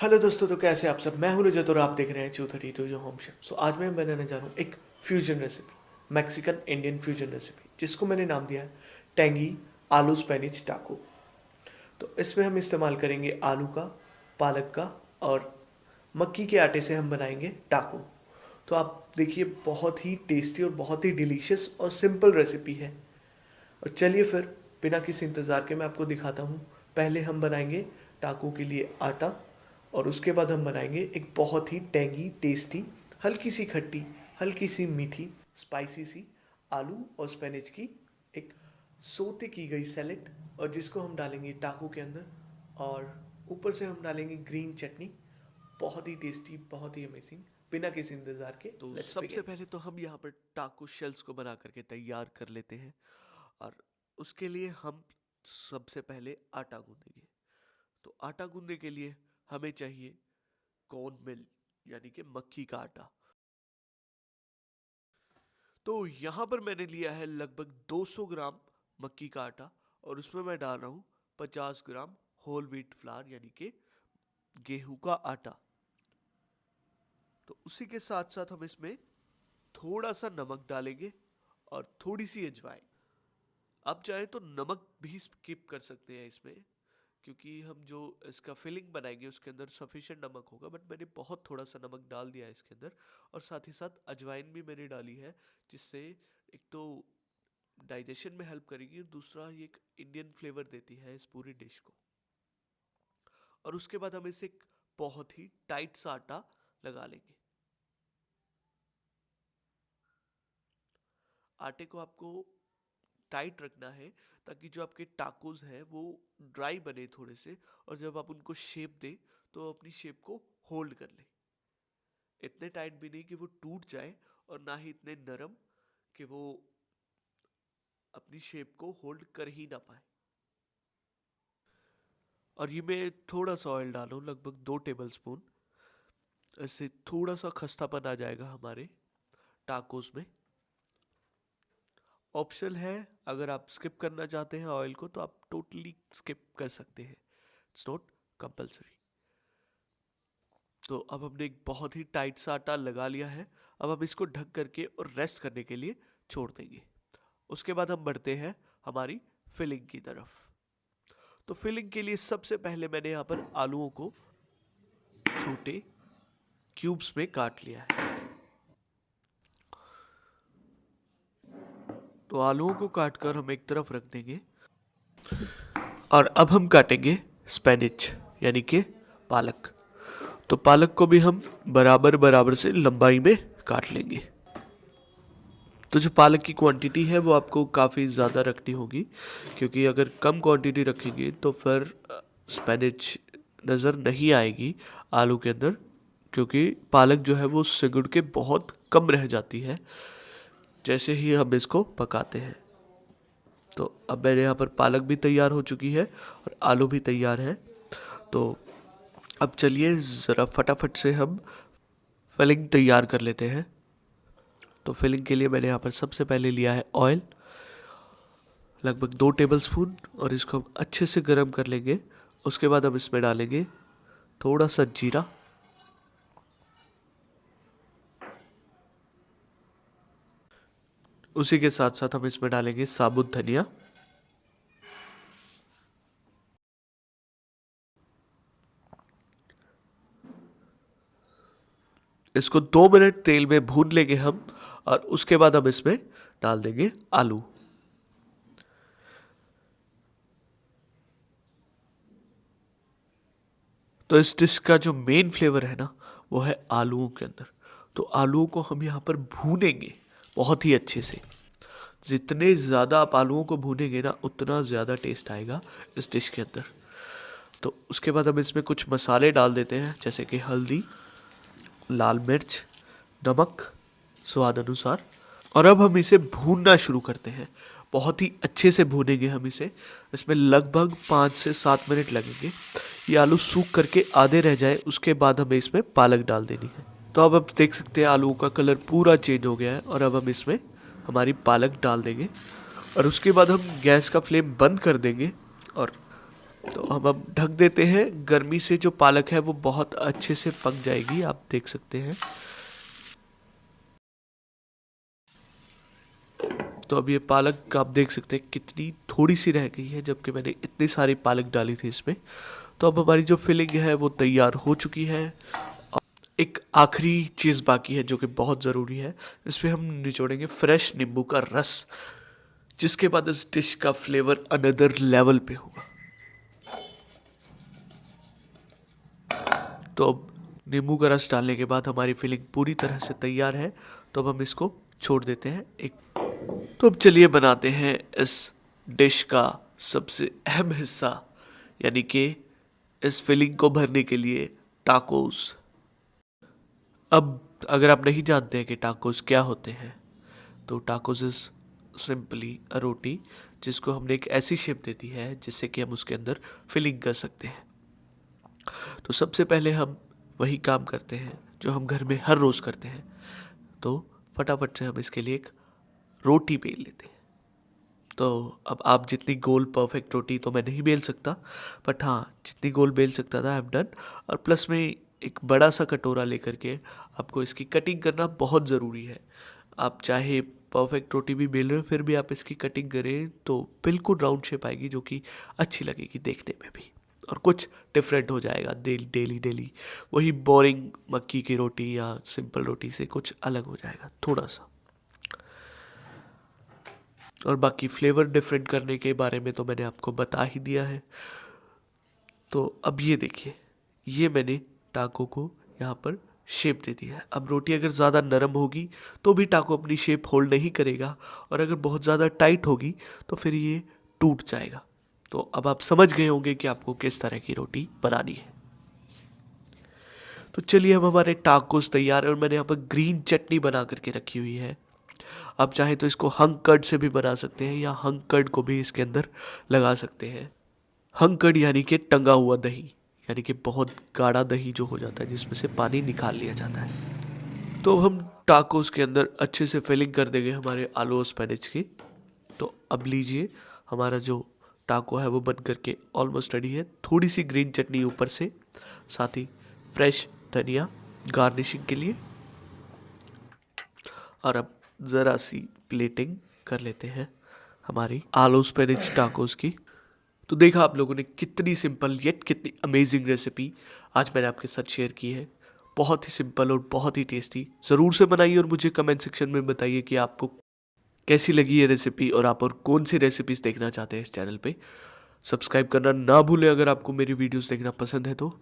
Hello दोस्तों, तो कैसे आप सब। मैं हूं रजत और आप देख रहे हैं 232 जो होम शेफ। सो आज मैं बनाने जा रहा हूं एक fusion recipe, Mexican Indian fusion recipe, जिसको मैंने नाम दिया है टेंगी आलू स्पेनिच टाको। तो इसमें हम इस्तेमाल करेंगे आलू का, पालक का और मक्की के आटे से हम बनाएंगे टाको। तो आप देखिए, बहुत ही टेस्टी और बहुत ही डिलीशियस और सिंपल रेसिपी है। और चलिए फिर बिना किसी इंतज़ार के मैं आपको दिखाता हूँ। पहले हम बनाएंगे टाको के लिए आटा, और उसके बाद हम बनाएंगे एक बहुत ही टेंगी टेस्टी, हल्की सी खट्टी, हल्की सी मीठी, स्पाइसी सी आलू और स्पेनिच की एक सोते की गई सैलेड, और जिसको हम डालेंगे टाको के अंदर। और ऊपर से हम डालेंगे ग्रीन चटनी। बहुत ही टेस्टी, बहुत ही अमेजिंग। बिना किसी इंतज़ार के तो लेट्स सबसे बिगिन। पहले तो हम यहाँ पर टाको शेल्स को बना करके तैयार कर लेते हैं। और उसके लिए हम सबसे पहले आटा गूंदेंगे। तो आटा गूंदने के लिए हमें चाहिए कॉर्न मिल, यानी कि मक्की का आटा। तो यहाँ पर मैंने लिया है लगभग 200 ग्राम मक्की का आटा, और उसमें मैं डाल रहा हूँ 50 ग्राम होल व्हीट फ्लावर, यानी कि गेहूं का आटा। तो उसी के साथ साथ हम इसमें थोड़ा सा नमक डालेंगे और थोड़ी सी अजवाइन। आप चाहे तो नमक भी स्किप कर सकते हैं इसमें, क्योंकि हम जो इसका फिलिंग बनाएंगे उसके अंदर सफिशिएंट नमक होगा, बट मैंने बहुत थोड़ा सा नमक डाल दिया है इसके अंदर। और साथ ही साथ अजवाइन भी मैंने डाली है, जिससे एक तो डाइजेशन में हेल्प करेगी और दूसरा ये एक इंडियन फ्लेवर देती है इस पूरी डिश को। और उसके बाद हम इसे एक बहुत ही टाइट सा आटा लगा लेंगे। आटे को आपको टाइट रखना है, ताकि जो आपके टाकोज हैं वो ड्राई बने थोड़े से, और जब आप उनको शेप दें तो अपनी शेप को होल्ड कर ले। इतने टाइट भी नहीं कि वो टूट जाए, और ना ही इतने नरम कि वो अपनी शेप को होल्ड कर ही ना पाए। और ये मैं थोड़ा सा ऑयल डालूँ, लगभग 2 टेबल स्पून। इससे थोड़ा सा खस्तापन आ जाएगा हमारे टाकोस में। ऑप्शनल है, अगर आप स्किप करना चाहते हैं ऑयल को तो आप टोटली स्किप कर सकते हैं, इट्स नॉट कंपल्सरी। तो अब हमने एक बहुत ही टाइट सा आटा लगा लिया है। अब हम इसको ढक करके और रेस्ट करने के लिए छोड़ देंगे। उसके बाद हम बढ़ते हैं हमारी फिलिंग की तरफ। तो फिलिंग के लिए सबसे पहले मैंने यहाँ पर आलूओं को छोटे क्यूब्स में काट लिया है। तो आलूओं को काटकर हम एक तरफ रख देंगे। और अब हम काटेंगे स्पेनिच, यानी कि पालक। तो पालक को भी हम बराबर बराबर से लंबाई में काट लेंगे। तो जो पालक की क्वांटिटी है वो आपको काफ़ी ज़्यादा रखनी होगी, क्योंकि अगर कम क्वांटिटी रखेंगे तो फिर स्पेनिच नज़र नहीं आएगी आलू के अंदर, क्योंकि पालक जो है वो सिकुड़ के बहुत कम रह जाती है जैसे ही हम इसको पकाते हैं। तो अब मेरे यहाँ पर पालक भी तैयार हो चुकी है और आलू भी तैयार है। तो अब चलिए ज़रा फटाफट से हम फिलिंग तैयार कर लेते हैं। तो फिलिंग के लिए मैंने यहाँ पर सबसे पहले लिया है ऑयल, लगभग 2 टेबल स्पून, और इसको हम अच्छे से गर्म कर लेंगे। उसके बाद हम इसमें डालेंगे थोड़ा सा जीरा, उसी के साथ साथ हम इसमें डालेंगे साबुत धनिया, इसको 2 मिनट तेल में भून लेंगे हम। और उसके बाद हम इसमें डाल देंगे आलू। तो इस डिश का जो मेन फ्लेवर है ना, वो है आलूओं के अंदर। तो आलूओं को हम यहाँ पर भूनेंगे बहुत ही अच्छे से। जितने ज़्यादा आप आलूओं को भूनेंगे ना, उतना ज़्यादा टेस्ट आएगा इस डिश के अंदर। तो उसके बाद हम इसमें कुछ मसाले डाल देते हैं, जैसे कि हल्दी, लाल मिर्च, नमक स्वाद अनुसार। और अब हम इसे भूनना शुरू करते हैं। बहुत ही अच्छे से भूनेंगे हम इसे। इसमें लगभग 5 से 7 मिनट लगेंगे। ये आलू सूख करके आधे रह जाए, उसके बाद हमें इसमें पालक डाल देनी है। तो अब आप देख सकते हैं आलूओं का कलर पूरा चेंज हो गया है, और अब हम इसमें हमारी पालक डाल देंगे। और उसके बाद हम गैस का फ्लेम बंद कर देंगे और तो हम अब ढक देते हैं। गर्मी से जो पालक है वो बहुत अच्छे से पक जाएगी, आप देख सकते हैं। तो अब ये पालक आप देख सकते हैं कितनी थोड़ी सी रह गई है, जबकि मैंने इतनी सारी पालक डाली थी इसमें। तो अब हमारी जो फिलिंग है वो तैयार हो चुकी है। एक आखिरी चीज़ बाकी है जो कि बहुत ज़रूरी है, इसमें हम निचोड़ेंगे फ्रेश नींबू का रस, जिसके बाद इस डिश का फ्लेवर अनदर लेवल पे होगा। तो अब नींबू का रस डालने के बाद हमारी फिलिंग पूरी तरह से तैयार है। तो अब हम इसको छोड़ देते हैं एक। तो अब चलिए बनाते हैं इस डिश का सबसे अहम हिस्सा, यानी कि इस फिलिंग को भरने के लिए टाकोस। अब अगर आप नहीं जानते हैं कि टाकोस क्या होते हैं, तो टाकोस इज सिंपली अ रोटी जिसको हमने एक ऐसी शेप दे दी है जिससे कि हम उसके अंदर फिलिंग कर सकते हैं। तो सबसे पहले हम वही काम करते हैं जो हम घर में हर रोज़ करते हैं। तो फटाफट से हम इसके लिए एक रोटी बेल लेते हैं। तो अब आप जितनी गोल परफेक्ट रोटी तो मैं नहीं बेल सकता, बट हाँ जितनी गोल बेल सकता था आई हैव डन। और प्लस में एक बड़ा सा कटोरा लेकर के आपको इसकी कटिंग करना बहुत ज़रूरी है। आप चाहे परफेक्ट रोटी भी बेल रहे हो, फिर भी आप इसकी कटिंग करें तो बिल्कुल राउंड शेप आएगी, जो कि अच्छी लगेगी देखने में भी, और कुछ डिफरेंट हो जाएगा। डेली डेली वही बोरिंग मक्की की रोटी या सिंपल रोटी से कुछ अलग हो जाएगा थोड़ा सा। और बाकी फ्लेवर डिफरेंट करने के बारे में तो मैंने आपको बता ही दिया है। तो अब ये देखिए, ये मैंने टाको को यहाँ पर शेप दे दिया है। अब रोटी अगर ज़्यादा नरम होगी तो भी टाको अपनी शेप होल्ड नहीं करेगा, और अगर बहुत ज़्यादा टाइट होगी तो फिर ये टूट जाएगा। तो अब आप समझ गए होंगे कि आपको किस तरह की रोटी बनानी है। तो चलिए, अब हमारे टाकोस तैयार है, और मैंने यहाँ पर ग्रीन चटनी बना करके रखी हुई है। आप चाहे तो इसको हंग कर्ड से भी बना सकते हैं, या हंग कर्ड को भी इसके अंदर लगा सकते हैं। हंग कर्ड यानी कि टंगा हुआ दही, यानी कि बहुत गाढ़ा दही जो हो जाता है जिसमें से पानी निकाल लिया जाता है। तो हम टाकोस के अंदर अच्छे से फिलिंग कर देंगे हमारे आलू और स्पिनच की। तो अब लीजिए, हमारा जो टाको है वो बन करके ऑलमोस्ट रेडी है। थोड़ी सी ग्रीन चटनी ऊपर से, साथ ही फ्रेश धनिया गार्निशिंग के लिए। और अब ज़रा सी प्लेटिंग कर लेते हैं हमारी आलू स्पिनच टाकोस की। तो देखा आप लोगों ने कितनी सिंपल येट कितनी अमेजिंग रेसिपी आज मैंने आपके साथ शेयर की है। बहुत ही सिंपल और बहुत ही टेस्टी। ज़रूर से बनाइए और मुझे कमेंट सेक्शन में बताइए कि आपको कैसी लगी ये रेसिपी, और आप और कौन सी रेसिपीज़ देखना चाहते हैं इस चैनल पे। सब्सक्राइब करना ना भूलें अगर आपको मेरी वीडियोस देखना पसंद है तो,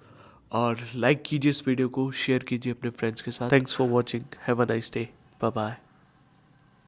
और लाइक कीजिए इस वीडियो को, शेयर कीजिए अपने फ्रेंड्स के साथ। Thanks for watching, have a nice day, bye bye.